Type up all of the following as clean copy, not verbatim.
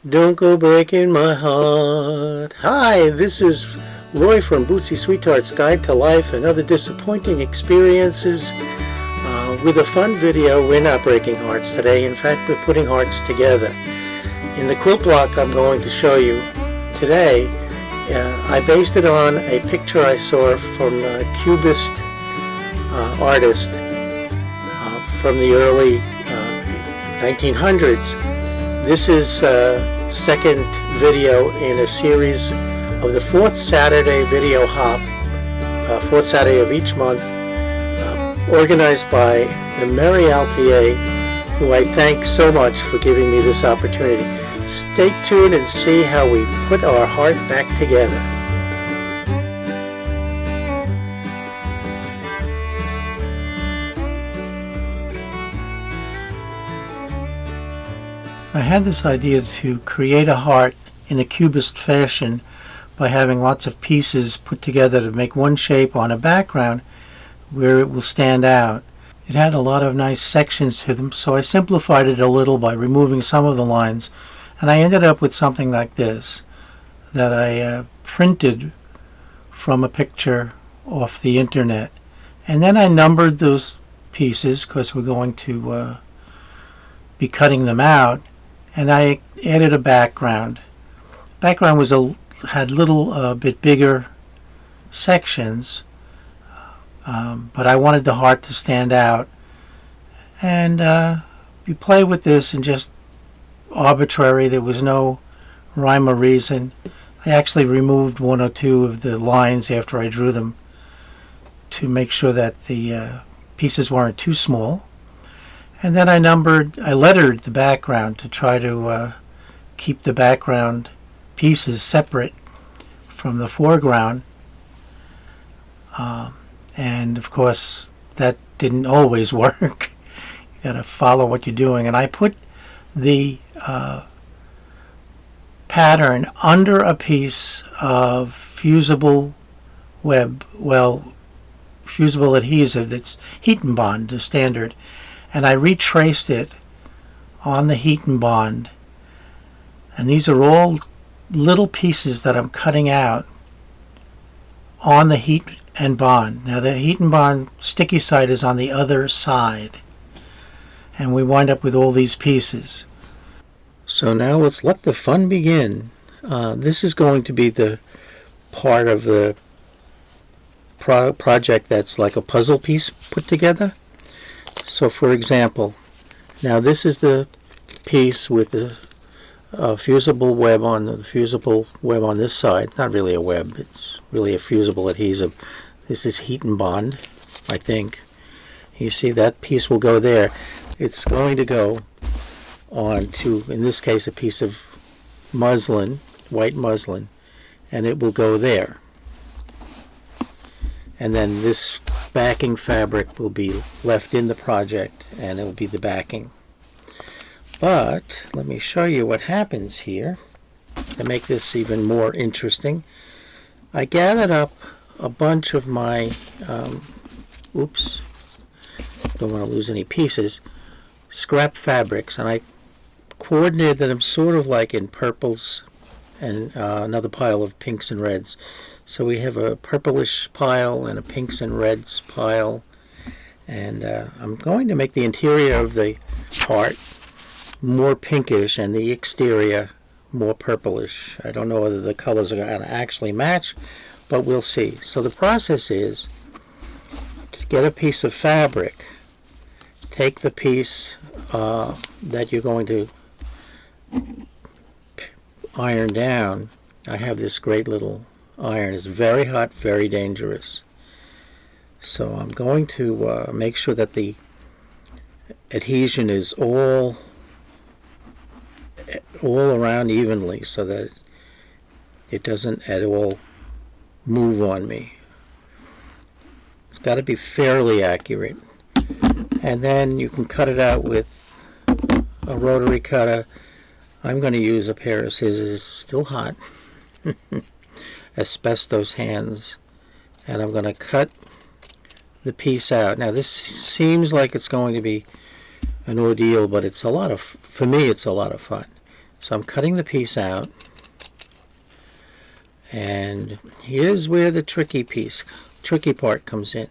Don't go breaking my heart. Hi, this is Roy from Bootsie Sweettarts Guide to Life and Other Disappointing Experiences. With a fun video. We're not breaking hearts today. In fact, we're putting hearts together. In the quilt block I'm going to show you today, I based it on a picture I saw from a Cubist artist from the early 1900s. This is second video in a series of the fourth Saturday video hop, fourth Saturday of each month, organized by the Meri Atelier, who I thank so much for giving me this opportunity. Stay tuned and see how we put our heart back together. I had this idea to create a heart in a Cubist fashion by having lots of pieces put together to make one shape on a background where it will stand out. It had a lot of nice sections to them, so I simplified it a little by removing some of the lines, and I ended up with something like this that I printed from a picture off the internet. And then I numbered those pieces because we're going to be cutting them out. And I added a background. Background was had little bit bigger sections, but I wanted the heart to stand out. And you play with this and just arbitrary. There was no rhyme or reason. I actually removed one or two of the lines after I drew them to make sure that the pieces weren't too small. And then I lettered the background to try to keep the background pieces separate from the foreground. And of course, that didn't always work. You gotta follow what you're doing. And I put the pattern under a piece of fusible web, fusible adhesive that's heat and bond, the standard. And I retraced it on the heat and bond. And these are all little pieces that I'm cutting out on the heat and bond. Now the heat and bond sticky side is on the other side. And we wind up with all these pieces. So now let's let the fun begin. This is going to be the part of the project that's like a puzzle piece put together. So for example, now this is the piece with the fusible web on this side. Not really a web, it's really a fusible adhesive. This is heat and bond, I think. You see that piece will go there. It's going to go on to, in this case, a piece of muslin, white muslin, and it will go there. And then this backing fabric will be left in the project, and it will be the backing. But let me show you what happens here to make this even more interesting. I gathered up a bunch of my oops, don't want to lose any pieces, scrap fabrics, and I coordinated them sort of like in purples and another pile of pinks and reds. So we have a purplish pile and a pinks and reds pile, and I'm going to make the interior of the heart more pinkish and the exterior more purplish. I don't know whether the colors are going to actually match, but we'll see. So the process is to get a piece of fabric, take the piece that you're going to iron down. I have this great little iron. It's very hot, very dangerous. So I'm going to make sure that the adhesion is all around evenly so that it doesn't at all move on me. It's got to be fairly accurate. And then you can cut it out with a rotary cutter. I'm going to use a pair of scissors, still hot, asbestos hands, and I'm going to cut the piece out. Now this seems like it's going to be an ordeal, but it's a lot of, for me it's a lot of fun. So I'm cutting the piece out, and here's where the tricky part comes in.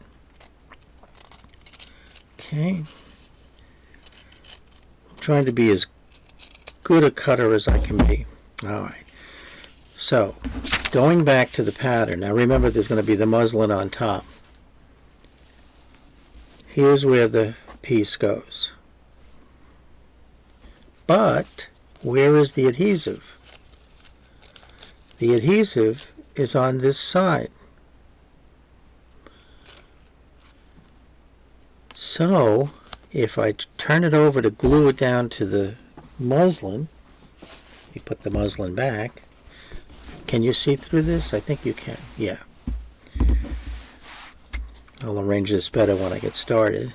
Okay. I'm trying to be as good a cutter as I can be. Alright. So, going back to the pattern. Now remember, there's going to be the muslin on top. Here's where the piece goes. But where is the adhesive? The adhesive is on this side. So, if I turn it over to glue it down to the muslin, you put the muslin back. Can you see through this? I think you can. Yeah. I'll arrange this better when I get started.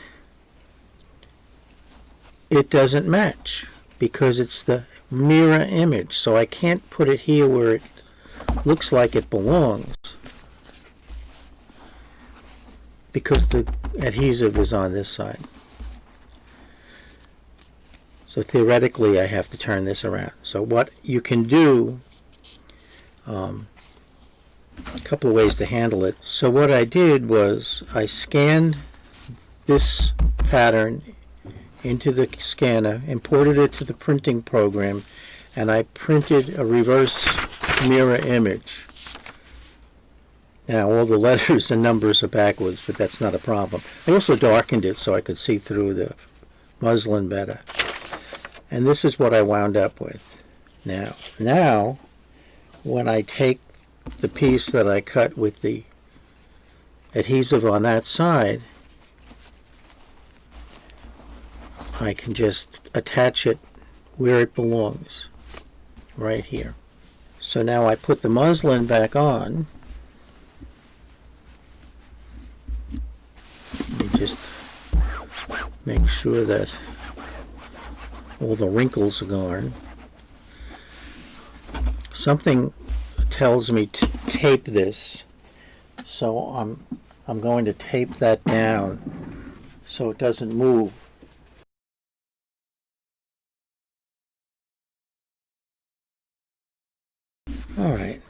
It doesn't match because it's the mirror image, so I can't put it here where it looks like it belongs because the adhesive is on this side. So theoretically I have to turn this around. So what you can do, a couple of ways to handle it. So what I did was I scanned this pattern into the scanner, imported it to the printing program, and I printed a reverse mirror image. Now all the letters and numbers are backwards, but that's not a problem. I also darkened it so I could see through the muslin better. And this is what I wound up with. Now, when I take the piece that I cut with the adhesive on that side, I can just attach it where it belongs, right here. So now I put the muslin back on. Let me just make sure that all the wrinkles are gone. Something tells me to tape this, so I'm going to tape that down so it doesn't move. Alright,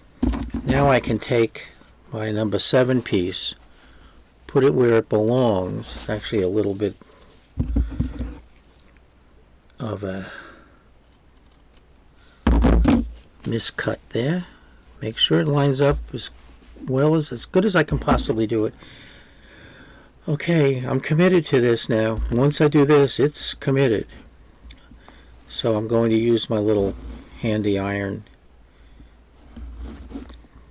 now I can take my number 7 piece, put it where it belongs. It's actually a little bit of a miscut there. Make sure it lines up as good as I can possibly do it. Okay, I'm committed to this now. Once I do this, it's committed. So I'm going to use my little handy iron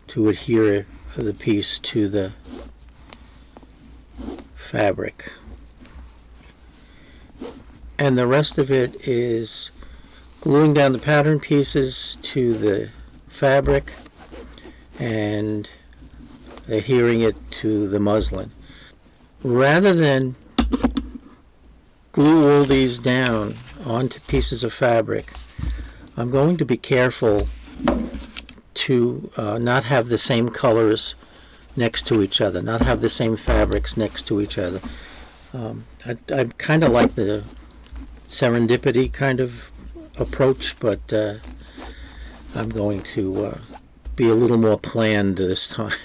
to adhere the piece to the fabric. And the rest of it is gluing down the pattern pieces to the fabric and adhering it to the muslin. Rather than glue all these down onto pieces of fabric, I'm going to be careful to not have the same colors next to each other, not have the same fabrics next to each other. I kind of like the serendipity kind of approach, but I'm going to be a little more planned this time.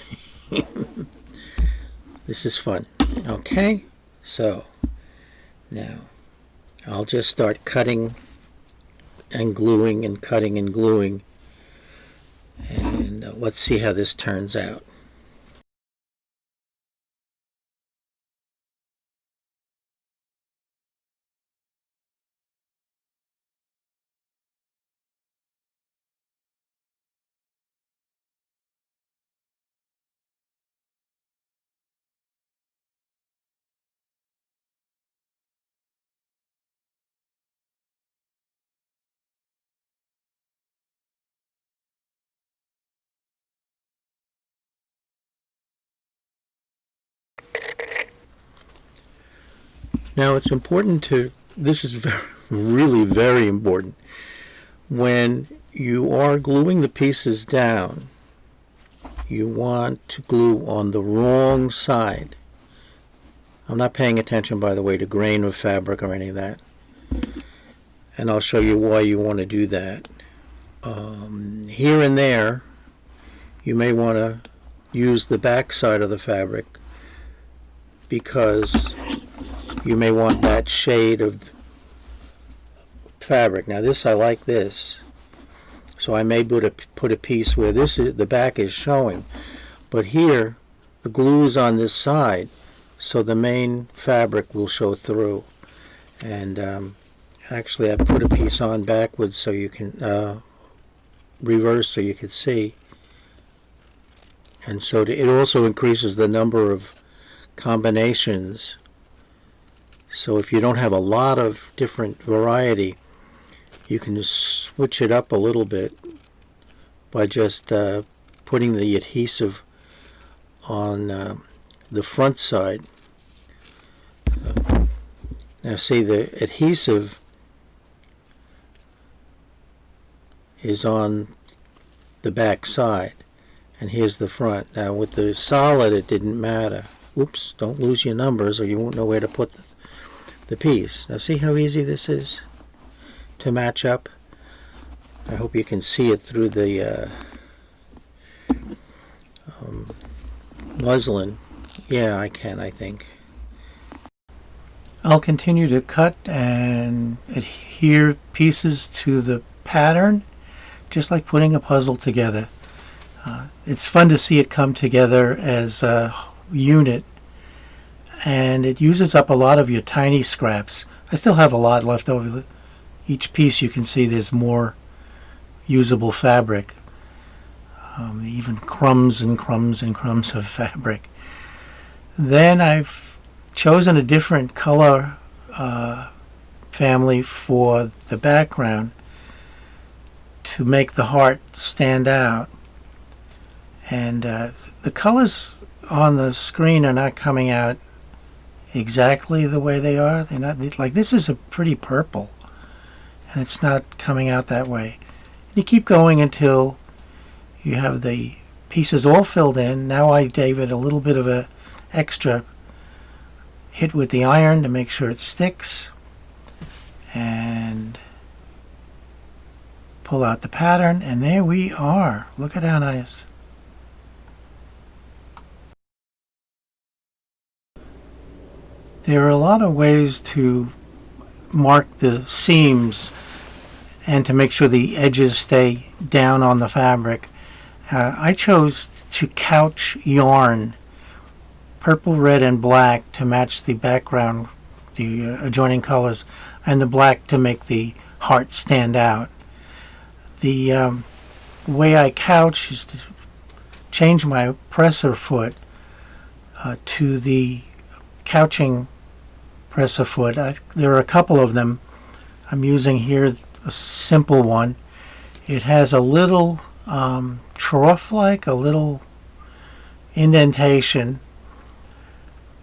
This is fun. Okay, so now I'll just start cutting and gluing and cutting and gluing, and let's see how this turns out. Now it's important to, this is really very important, when you are gluing the pieces down, you want to glue on the wrong side. I'm not paying attention, by the way, to grain of fabric or any of that. And I'll show you why you want to do that. Here and there you may want to use the back side of the fabric because you may want that shade of fabric. Now this, I like this, so I may put a piece where this is, the back is showing, but here the glue is on this side, so the main fabric will show through. And actually I put a piece on backwards so you can reverse so you can see. And so it also increases the number of combinations. So if you don't have a lot of different variety, you can just switch it up a little bit by just putting the adhesive on the front side. Now see, the adhesive is on the back side, and here's the front. Now with the solid it didn't matter. Oops, don't lose your numbers or you won't know where to put the piece. Now see how easy this is to match up? I hope you can see it through the muslin. Yeah, I can, I think. I'll continue to cut and adhere pieces to the pattern, just like putting a puzzle together. It's fun to see it come together as a unit, and it uses up a lot of your tiny scraps. I still have a lot left over. Each piece you can see there's more usable fabric, even crumbs and crumbs and crumbs of fabric. Then I've chosen a different color family for the background to make the heart stand out. And the colors on the screen are not coming out exactly the way they are. They're not, like this is a pretty purple and it's not coming out that way. You keep going until you have the pieces all filled in. Now I gave it a little bit of a extra hit with the iron to make sure it sticks, and pull out the pattern, and there we are. Look at how nice. There are a lot of ways to mark the seams and to make sure the edges stay down on the fabric. I chose to couch yarn, purple, red, and black to match the background, the adjoining colors, and the black to make the heart stand out. The way I couch is to change my presser foot to the couching presser foot. There are a couple of them. I'm using here a simple one. It has a little trough-like, a little indentation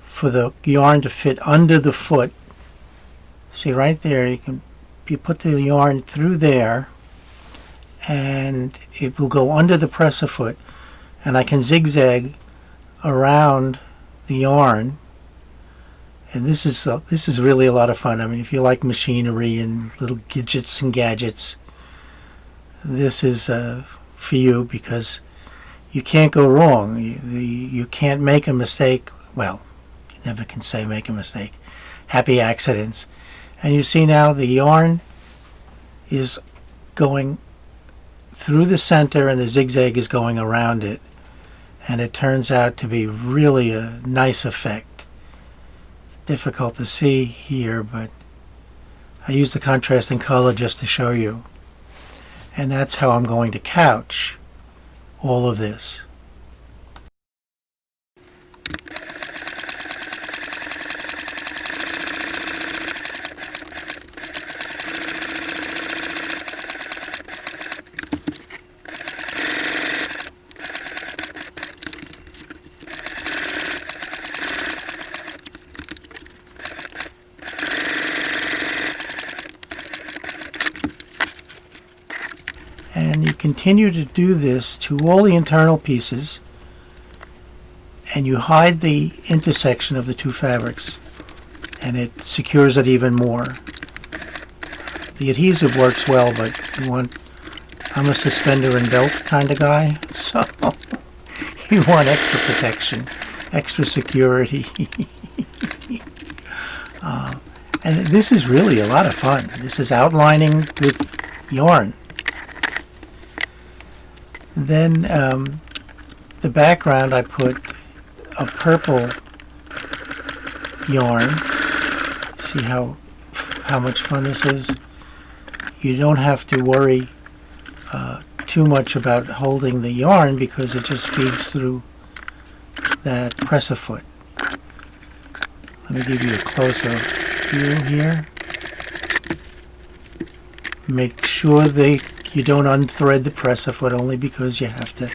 for the yarn to fit under the foot. See right there, you put the yarn through there and it will go under the presser foot, and I can zigzag around the yarn. And this is really a lot of fun. I mean, if you like machinery and little gadgets and gadgets, this is for you, because you can't go wrong. You can't make a mistake. Well, you never can say make a mistake. Happy accidents. And you see now the yarn is going through the center and the zigzag is going around it. And it turns out to be really a nice effect. Difficult to see here, but I use the contrasting color just to show you. And that's how I'm going to couch all of this. And you continue to do this to all the internal pieces, and you hide the intersection of the two fabrics, and it secures it even more. The adhesive works well, but you want I'm a suspender and belt kind of guy, so you want extra protection, extra security. And this is really a lot of fun. This is outlining with yarn. Then the background, I put a purple yarn. See how much fun this is? You don't have to worry too much about holding the yarn because it just feeds through that presser foot. Let me give you a closer view here. Make sure you don't unthread the presser foot, only because you have to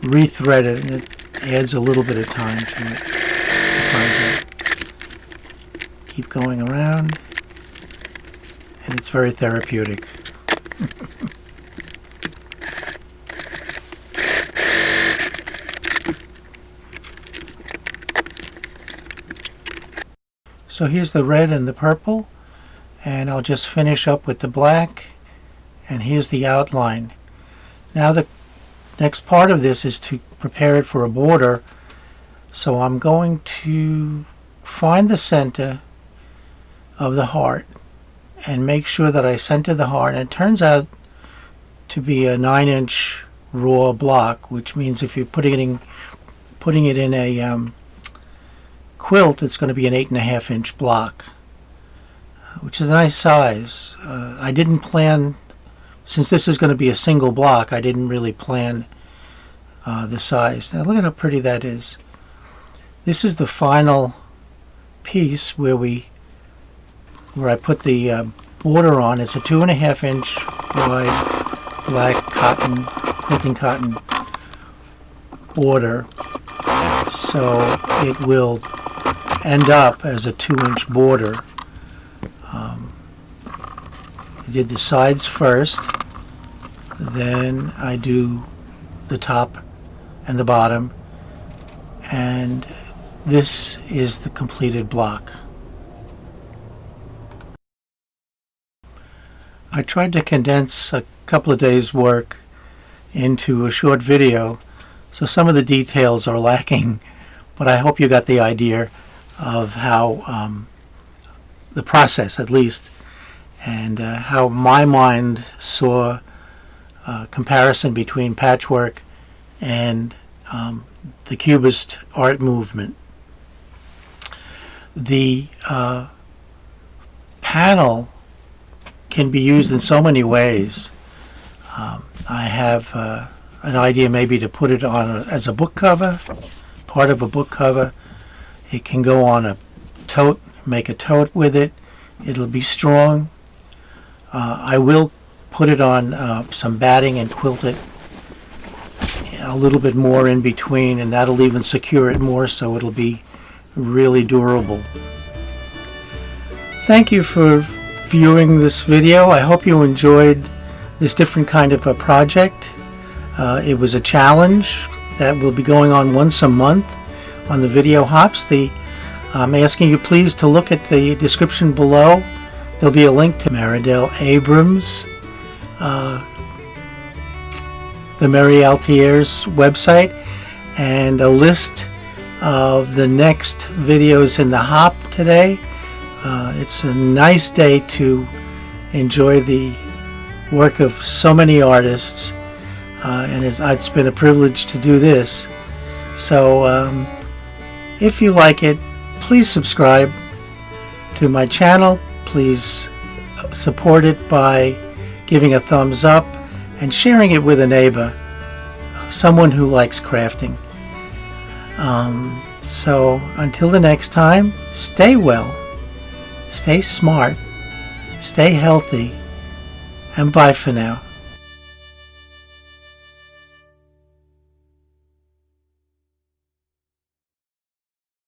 rethread it, and it adds a little bit of time to it. Keep going around, and it's very therapeutic. So here's the red and the purple, and I'll just finish up with the black, and here's the outline. Now the next part of this is to prepare it for a border, so I'm going to find the center of the heart and make sure that I center the heart, and it turns out to be a 9-inch raw block, which means if you're putting it in a quilt, it's going to be an 8.5-inch block, which is a nice size. I didn't plan, since this is going to be a single block, I didn't really plan the size. Now look at how pretty that is. This is the final piece where I put the border on. It's a 2.5-inch wide black cotton, quilting cotton border, so it will end up as a 2-inch border. I did the sides first, then I do the top and the bottom, and this is the completed block. I tried to condense a couple of days' work into a short video, so some of the details are lacking, but I hope you got the idea of how the process, at least, and how my mind saw a comparison between patchwork and the Cubist art movement. The panel can be used in so many ways. I have an idea maybe to put it on as a book cover, part of a book cover. It can go on a tote, make a tote with it. It'll be strong. I will put it on some batting and quilt it a little bit more in between, and that'll even secure it more, so it'll be really durable. Thank you for viewing this video. I hope you enjoyed this different kind of a project. It was a challenge that will be going on once a month on the video hops. I'm asking you please to look at the description below. There'll be a link to Maridel Abrams, the Meri Atelier's website, and a list of the next videos in the hop today. It's a nice day to enjoy the work of so many artists, and it's been a privilege to do this. So if you like it, please subscribe to my channel. Please support it by giving a thumbs up and sharing it with a neighbor, someone who likes crafting. So until the next time, stay well, stay smart, stay healthy, and bye for now.